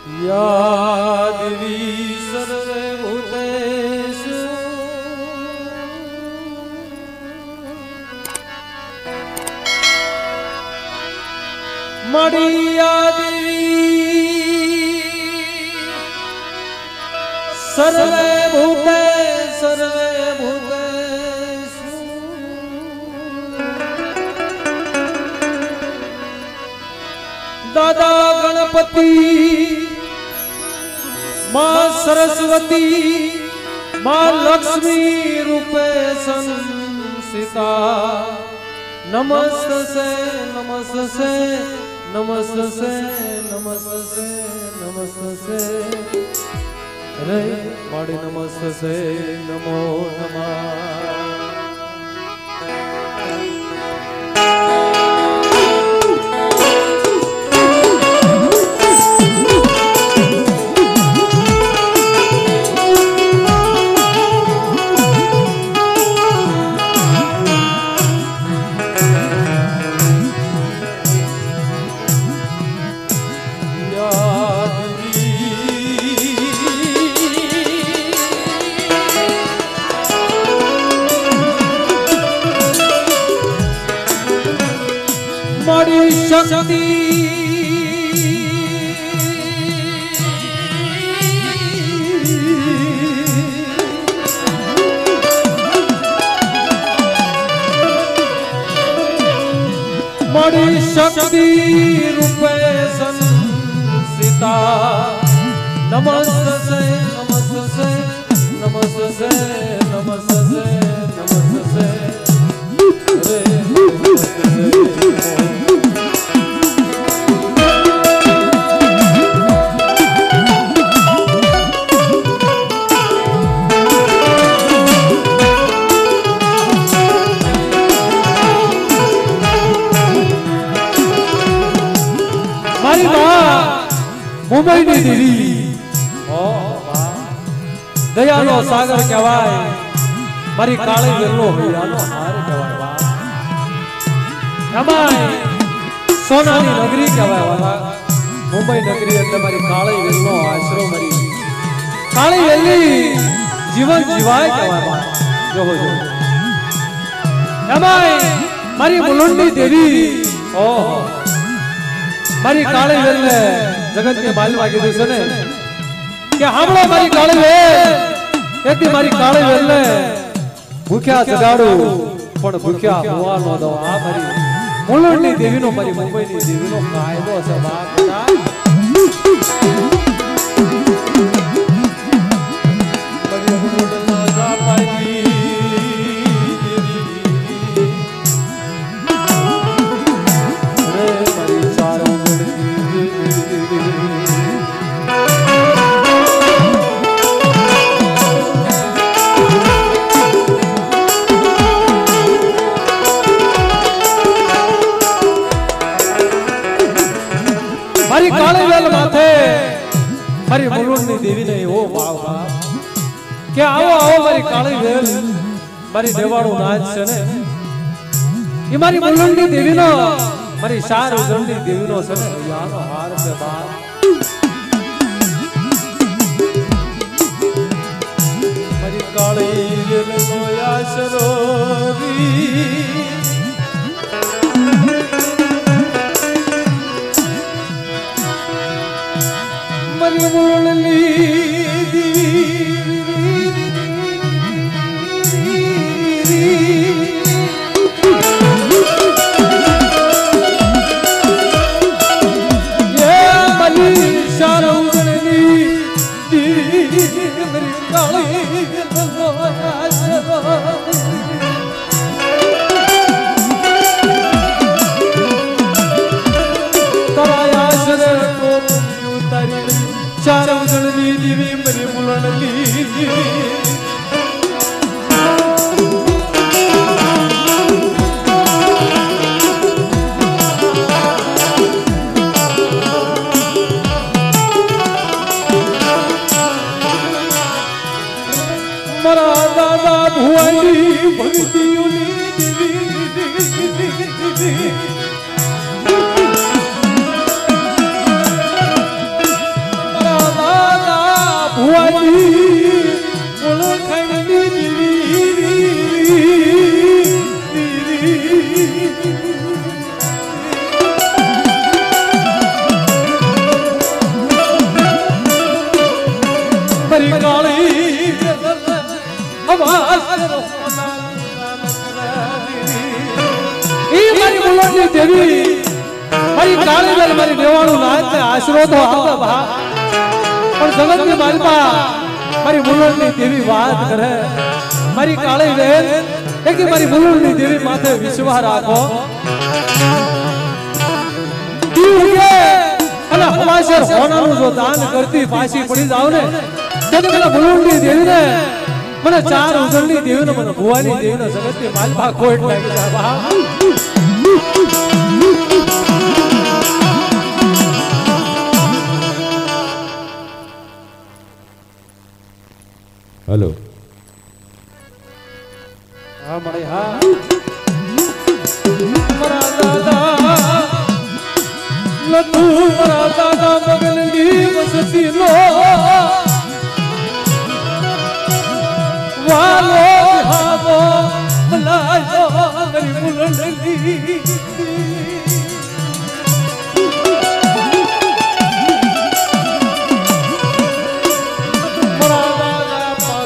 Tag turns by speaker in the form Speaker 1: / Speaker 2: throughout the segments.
Speaker 1: या देवी सर्वभूतेषु मणिया देवी सर्वभूतेषु दादा गणपति मां सरस्वती मां लक्ष्मी रूपे संसिता नमस्ते नमस्ते नमस्ते नमस्ते नमस्ते रे माड़ी नमस्ते नमो नमः शक्ति मणि शक्ति रूपे संसिता नमस्ते नमस्ते नमस्ते नमस्ते नमस्ते रे मुंबई ની દેવી ઓ વાહ દયાનો સાગર કહેવાય મારી કાળી વેલો હૈયાનો હાર કહેવાય વાહ અમાય સોનાની નગરી કહેવાય વાહ મુંબઈ નગરી એટલે મારી કાળી વેલનો આશરો મારી કાળી વેલી જીવન જીવાય કહેવાય વાહ જોવો જો અમાય મારી મુલુંડી દેવી ઓ મારી કાળી વેલને जगत के बाल वागे दिसो ने के हमलो मारी काळे वेल एकदी मारी काळे वेल ने भूख्या जगाडू पण भूख्या होवा नो दो आ मारी मुलुंडी देवी नो मारी मुंबई नी देवी नो कायदो છે વાત मारी मुलुंडनो जापाई रे मारी चारो मारी काळे वेल माथे मारी मुलुंडी देवी ने ओ भाव के आओ आओ मारी काळे वेल मारी देवाड़ो नाच छे ने ई मारी मुलुंडी देवी नो मारी शार उजळनी देवी नो छे ने यानो हार छे बा मारी काळे वेल नो आशरो मुरली ये मली शारो उजळनी मेरी काळी तराया आशरे को उतारी चार उजळनी देवी मेरी मुलुंडी मरा दादा भुवनी भक्तियोनी देवी કાળી વેલ મારી દેવાણું નાચ ને આશરો તો આવે ભા પણ જગત ની માલપા મારી મુલણની દેવી વાત કરે મારી કાળી વેલ એક મારી મુલણની દેવી માથે વિશ્વાસ રાખો અને હવાશર હોનાનું જો દાન કરતી પાછી પડી જાવ ને તો પેલા મુલણની દેવી ને મને ચાર ઉજળની દેવી ને મને ભુવાની દેવી ને જગત ની માલપા કોઈટ લાગી જાય ભા
Speaker 2: हेलो
Speaker 1: हाँ मरे हाँ मरा दादा लतू मरा दादा मगलनी वसती लो वालो हावो मलायो मरी मुलंडी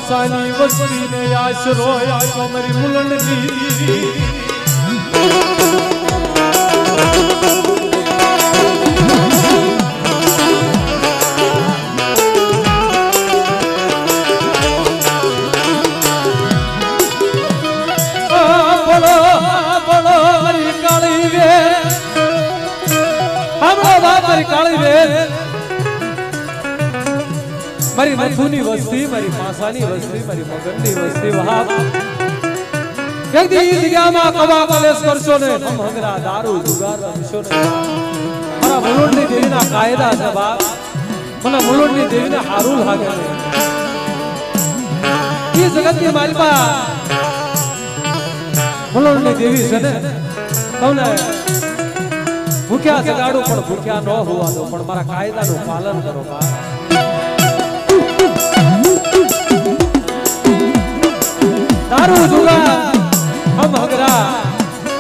Speaker 1: सानी वस्ती ने आशरो आयो मेरी मुलंडी बोलो बोलो मेरी काली वे हमरो बाप मेरी काली वे મારી નથુની વસ્તી મારી પાસાની વસ્તી મારી મગનની વસ્તી વહાબ એક દી જગ્યામાં કવા કલેશ કરશો ને હમ હંગરા દારૂ જુગાર રમશો ને મારા મુલુંડની દેવીના કાયદા છે બાપ મને મુલુંડની દેવીને હારું લાગે છે એ જગતની માલપા મુલુંડની દેવી છે ને તમને ભૂખ્યા જગાડું પણ ભૂખ્યા ન હોવા દો પણ મારા કાયદાનું પાલન કરો બાપ दारू जुगार हम हगरा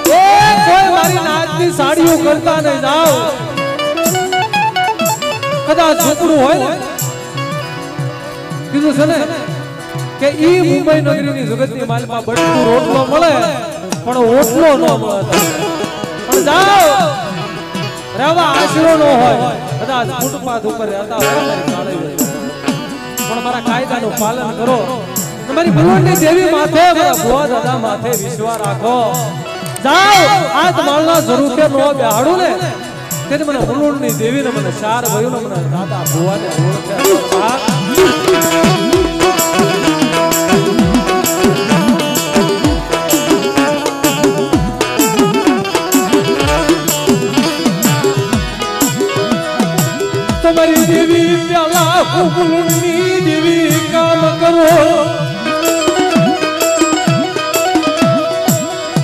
Speaker 1: ए कोई मारी नाचनी साड़ियों करता नहीं जाओ कदा झोपड़ू होय ने कीधुं छे ने के ई मुंबई नगरीनी जगतनी मालपा बटकू रोटलो મળે પણ ઓટલો ન મળે પણ જાઓ રહેવા આશરો ન હોય કદાચ ફૂટપાથ ઉપર રહેતા હોય મારી કાળી પણ મારા કાયદાનું પાલન કરો તમારી મુલણની દેવી માથે મારા ભુવા દાદા માથે વિશ્વાસ રાખો જાઓ આજ માલના સ્વરૂપે નો બેહાડું ને તેને મને મુલણની દેવી ને મને ચાર ભયો ને મને દાદા ભુવાને ઓળખે તમારી દેવી પ્યાલા મુલણની દેવી કામ કરો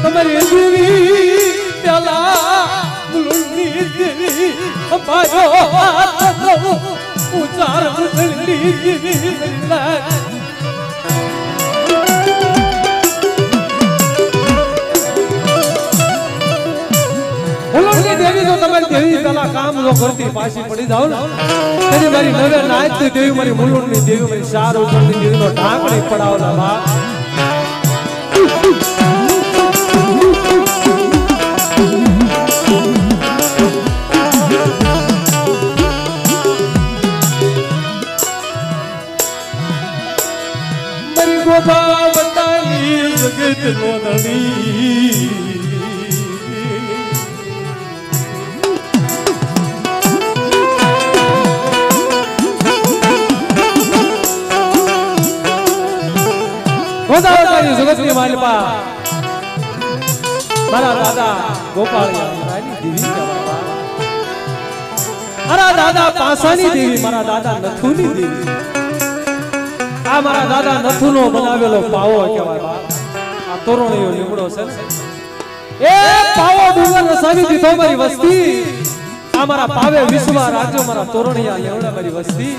Speaker 1: તમારી દેવી પ્યાલા મુલણની દેવી અમારો હાથ ઉચાર મુલણની દેવી મુલણની દેવી તો તમારી દેવી પેલા કામ જો કરતી પાછી પડી જાવ ને તેની મારી નવે નાચતી દેવી મારી મુલણની દેવી મારી ચાર ઉજળની દેવીનો ઢાંકણી પડાવલા બાપ મારી ગોપા બતાવી જગત નો ધણી ગોદાવરી જગતની માલપા મારા દાદા ગોપાળિયા રાની દેવી કહેવાય મારા દાદા પાસાની દેવી મારા દાદા નથુની દેવી આ મારા દાદા નથુનો બનાવેલો પાવો કહેવાય આ તોરણીયો લીમડો છે એ પાવો ડુંગર વસાવી દીધો મારી વસ્તી આ મારા પાવે વિશ્વમાં રાજ્યો મારા તોરણીયા લીમડા મારી વસ્તી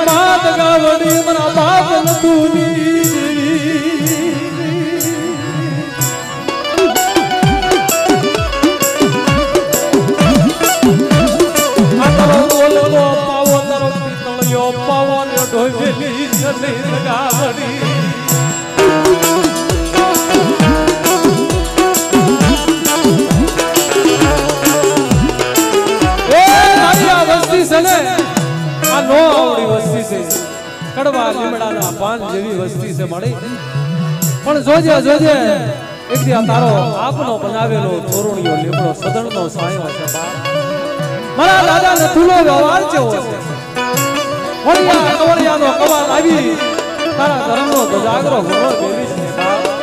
Speaker 1: માત ગાવડી મારા બાપ નથુની પાવો તારો પિતળિયો પાવો ને ઢોવેલી જલી ગાવડી આ નો આવડી વસ્તી છે કડવા લીમડાના પાન જેવી વસ્તી છે મળી પણ જોજે જોજે એક દી તારો આપનો બનાવેલો ચોરણીયો લીમડો સદણનો સાયો છે મારા દાદા નથુનો વ્યવહાર કેવો છે વળિયા કવરિયાનો કવાલ આવી તારા ધર્મનો ધજાગરો ઘણો દેવી છે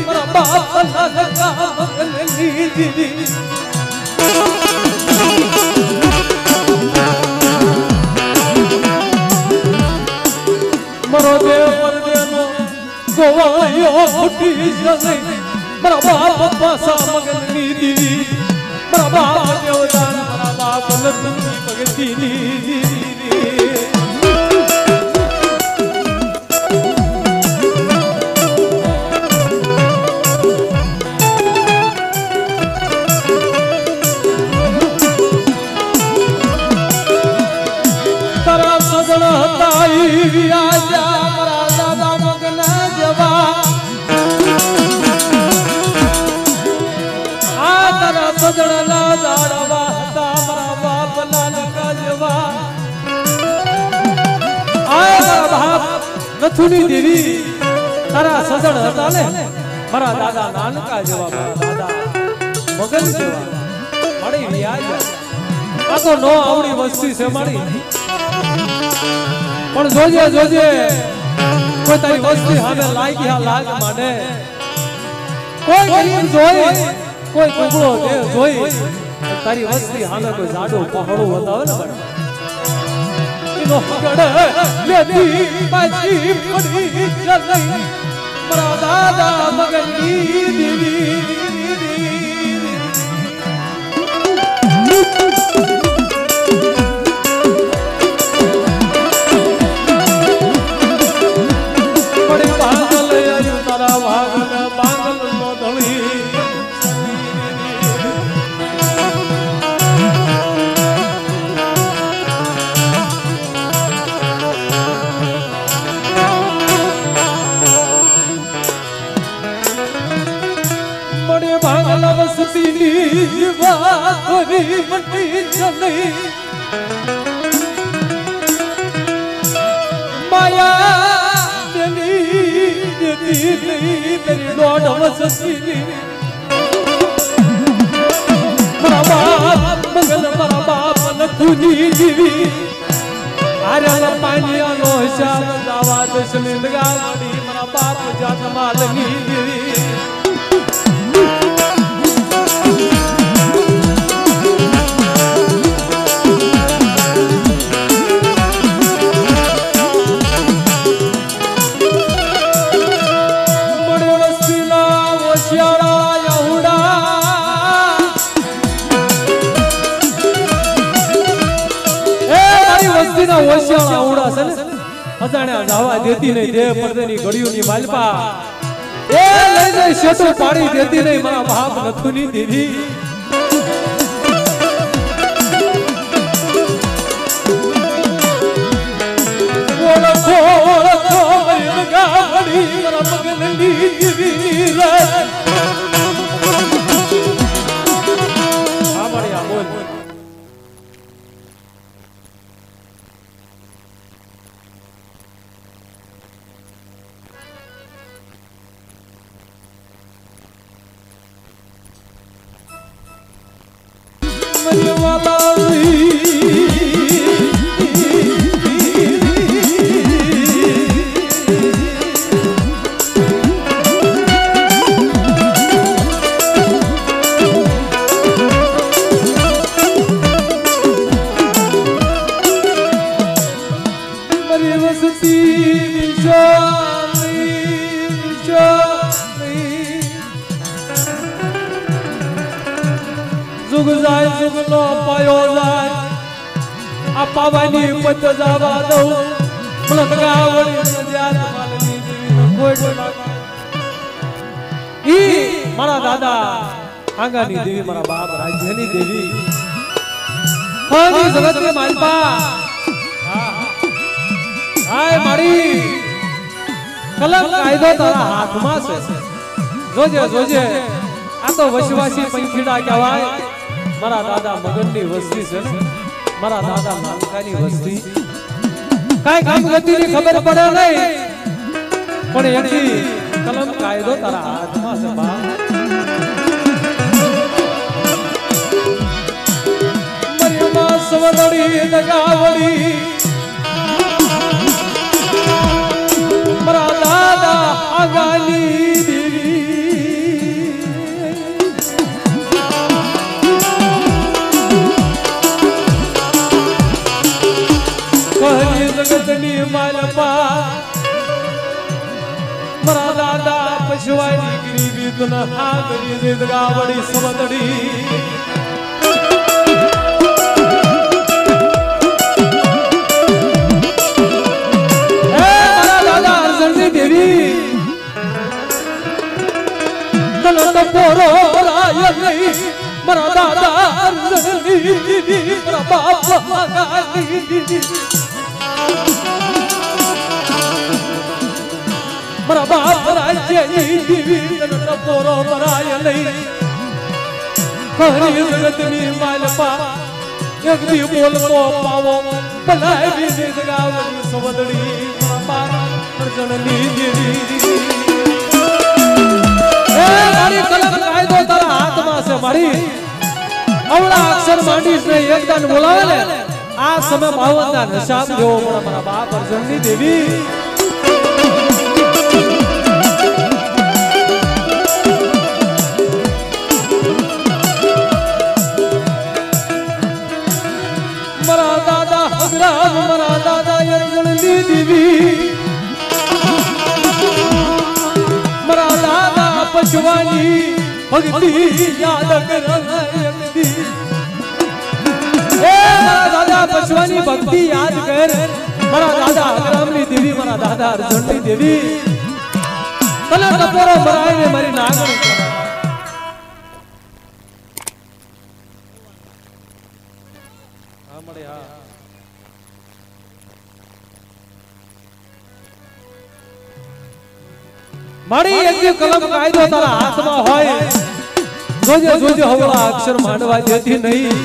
Speaker 1: મારા બાપ મારો દેવ પરદેનો ગોવાળિયો ફૂટી જશે મારા બાપ પાસા મગનની દીવી મારા બાપ દેવદાન મારા બાપ લખની ભગતીની દીવી નથુની દેવી તારા સજણ હતા ને મારા દાદા નાનકા જેવા મારા દાદા મગન જેવા મળી રહ્યા આ તો નો આવડી વસ્તી છે મળી પણ જોજે જોજે કોઈ તારી વસ્તી સામે લાગી લાગ માને કોઈ ગરીબ જોઈ કોઈ કુકડો જોઈ તારી વસ્તી સામે કોઈ જાડું પહાડું બતાવે ને બરાબર લેતી પાછી પડી જઈ મારા દાદા મગનની દેવી પડી પાગલ આવ્યું તારા વાગલ પાગલ નો ધળી માયા તેરી દોઢ વસતી મારા બાપ મગન મારા બાપ નથુની જીવી આર્યા પાણીયાનો હિસાબ દાવા દશની ગાડી મારા બાપ જાત માલની જીવી અજાણ્યા જાવા દેતી નહીં દેહ પડદેની ઘડીઓની માલપા એ લઈ જઈ શેટો પાડી દેતી નહીં મારા બાપ નથુની દીધી ઓળખો ઓળખો ગાડી મારા મગનની દીવી રે આ મારી આ બોલ આ પાવાની પત જવા દઉં મલકાવડી નજ્યાત માલની દેવીનો કોઈ ઈ મારા દાદા આંગાની દેવી મારા બાપ રાજ્યની દેવી હની જગતની માલપા હાય મારી કલમ કાયદો તારા હાથમાં છે જોજે જોજે આ તો વશવાસી પંખીડા કહેવાય મારા દાદા મગનની વસ્તી છે ને મારા દાદા માલકાની વસ્તી કાઈ કામ ગતિની ખબર પડે નહીં પણ એની કલમ કાયદો તારા હાથમાં છે બા મરિયમા સવદડી દગાવડી મારા દાદા આગાની દેવી કહી જગતની માલપા મારા દાદા પશવાની ગરીબી તુન હાગરી દે દગાવડી સવદડી પોરો રાય નહીં મારા દાદા મારા બાપ મારા બાપ રાજ્યની દેવી તને પોરો રાય નહીં હરી જગતની માલપા એક દી બોલતો પાવો ભલાવી દે ગાવડી સવદડી મારા બાપ અર્જણની દેવી મારી કલમ કાયદો તારા હાથમાં છે મારી અવળા અક્ષર માંડીશ ને એકદાન બોલાવે ને આ સમય ભાવનના નશાબ જેવો મારા બાપ અર્જણની દેવી મારા દાદા હગરામ મારા દાદા અર્જણની દેવી મારા દાદા પશવાની ભક્તિ યાદ કરતી એ મારા દાદા પશવાની ભક્તિ યાદ કર મારા દાદા હગરામની દેવી મારા દાદા અર્જણની દેવી તને ટપોરો ભરાઈને મારી નાગણી હા મળે હા મારી એક કલમ કાયદો તારા હાથમાં હોય જોજે જોજે હવળા અક્ષર માંડવા દેતી નહીં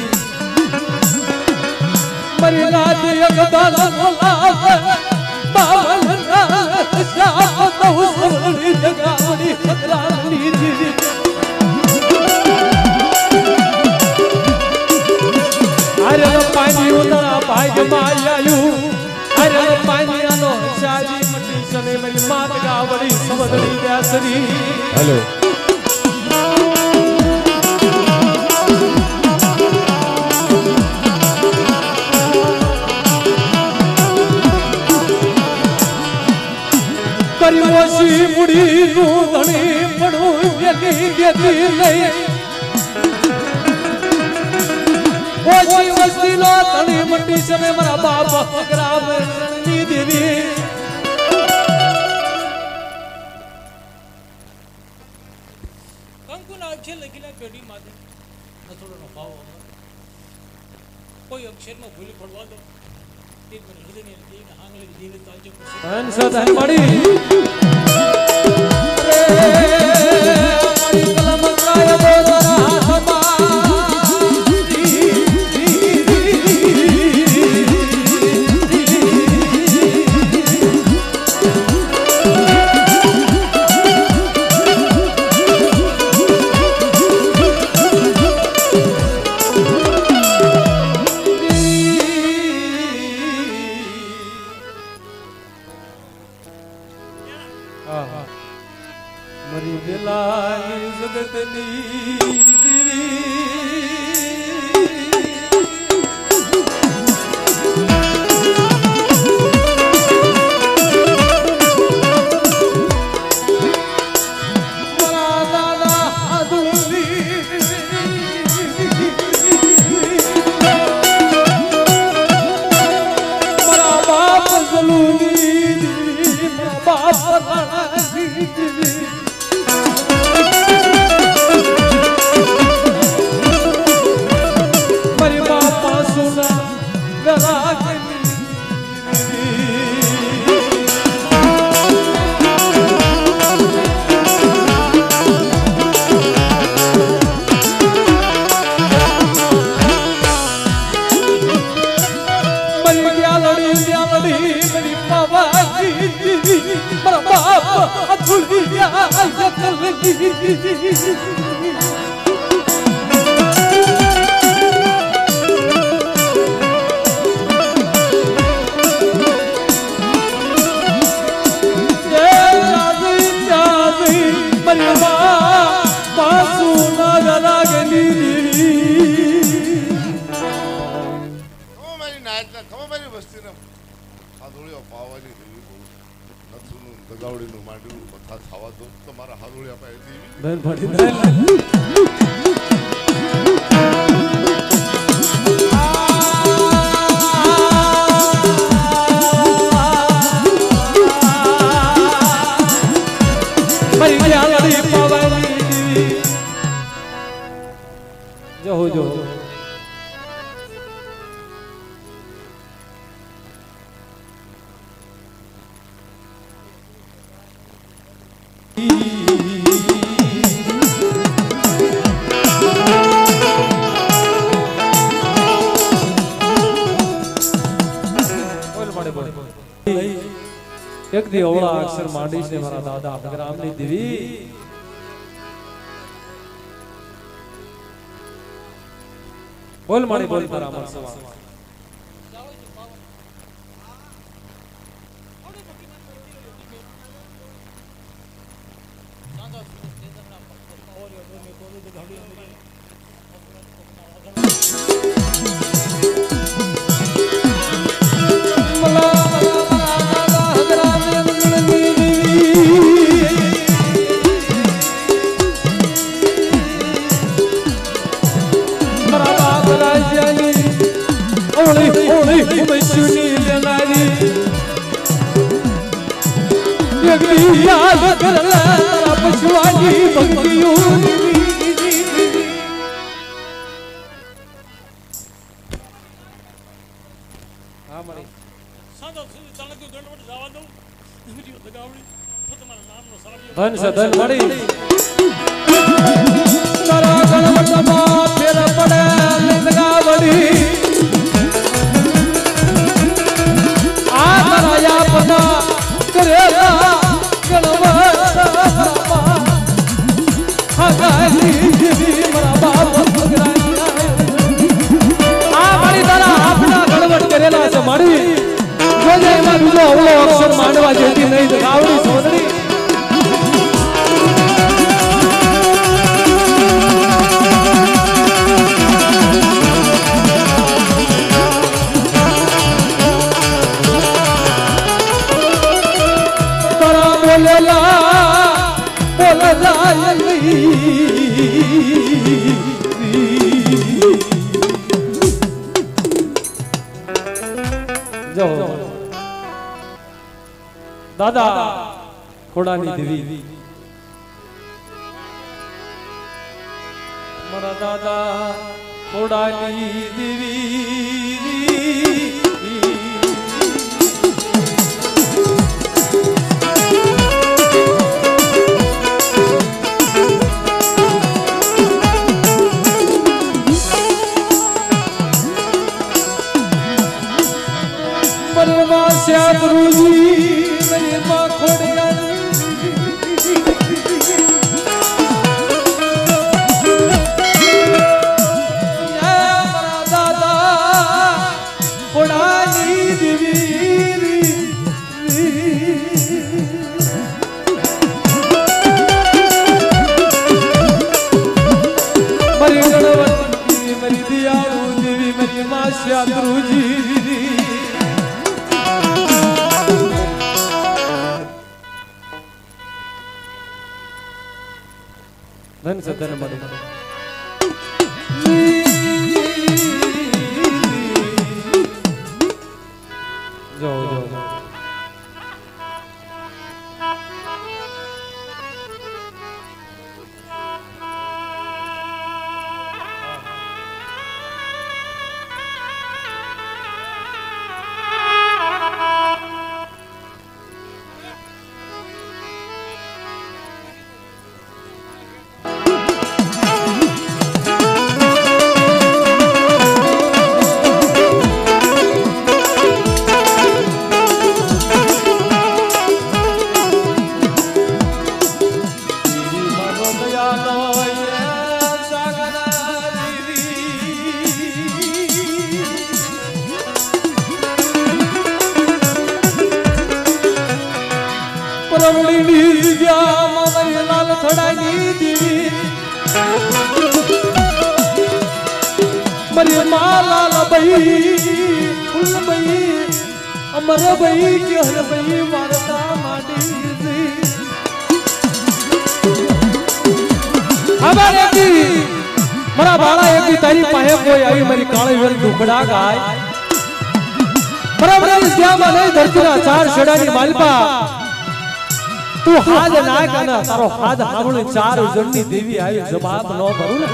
Speaker 1: મારી રાત એક દાન બોલાવે બાવલના શાપ તો સોળી જગાવડી ખતરાની દીદી અરે પાણી ઉતરા ભાગ્યમાં આયું અરે પાણીનો શાજી મટી સને મારી માત ગાવડી સવદડી વ્યાસરી હેલો કરીઓશી મુડી નું ધણી પડું જેલી દેતી નહીં ઓછી વસ્તી નો ધણી મટી સને મારા બાપ ગ્રામ રણની દેવી
Speaker 2: કંકુના અક્ષર લખીને પેઢી માથે નથોડોનો ભાવ કોઈ અક્ષરમાં ભૂલ પડવા દો એક મને હૃદયની દીને આંગળી દીને તાજો
Speaker 1: હંસ ધન મળી મારી કલમ કાયદો તારા હાથમાં મરી ગેલાની જગતની मरी लड़ी मेरी बाबा मेरा बाप अधूरी जो एक दी ओला अक्षर मांडी से मारा दादा ग्राम ने देवी बोल माड़ी बोल परामर्श याद कर ला पशुआनी भक्तियों हां मरी
Speaker 2: सादा चल के गणपति जावा दो वीडियो लगावड़ी तो तुम्हारा नाम नो सारी
Speaker 1: धन से धन मरी तारा गणपति मा फेर पड़े लगावड़ी आ तारा या पता करेला अक्षर मांडवा जेती नहीं तो गावड़ी सोदरी तरा बोलेला बोला जाओ दादा खोड़ानी देवी मरा दादा खोड़ानी देवी मरवा श्याम रूजी मेरी माँ खोड़िया दादा खोड़ानी देवी मरी गणवती मेरी दियालू देवी मेरी माँ श्याम रूजी धन से धन मरे जाओ जाओ પરવડીની જગ્યામાં મારી લાલ થડાની દેવી મારી મા લાલ ભાઈ ફૂલભાઈ અમરભાઈ કેહરભાઈ મારતા માંડી અમારે મારા બાળા એકી તારી પાસે કોઈ આવી મારી કાળી વેલ દુખડા ગાય બરાબર જ્યાં મને ધરતીના ચાર છેડાની માલપા તું હાજ ના કના તારો હાથ સાંભળે ચાર જણની દેવી આવી જવાબ ન ભરું ને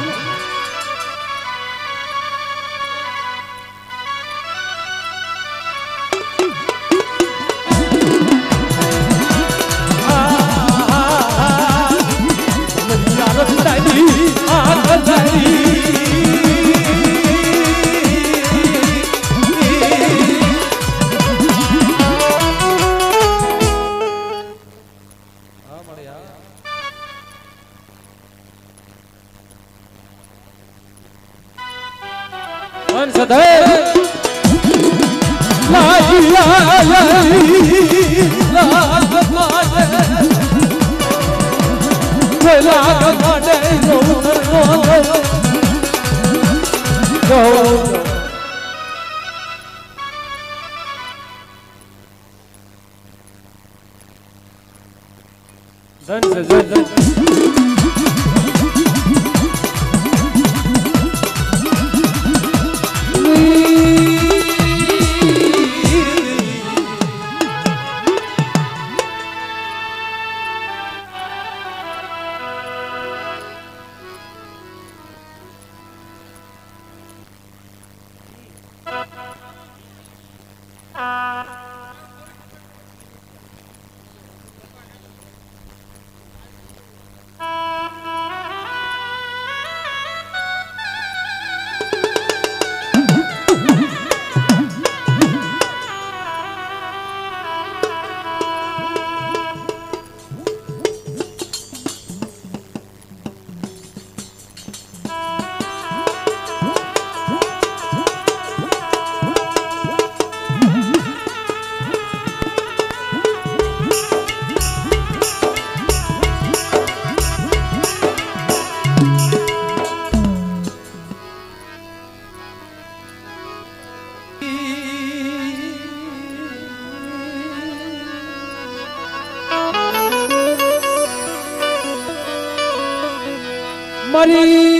Speaker 1: મારી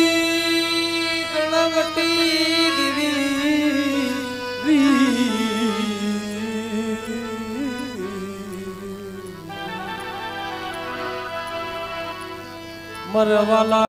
Speaker 1: ગણવટી દીવી મરવાલા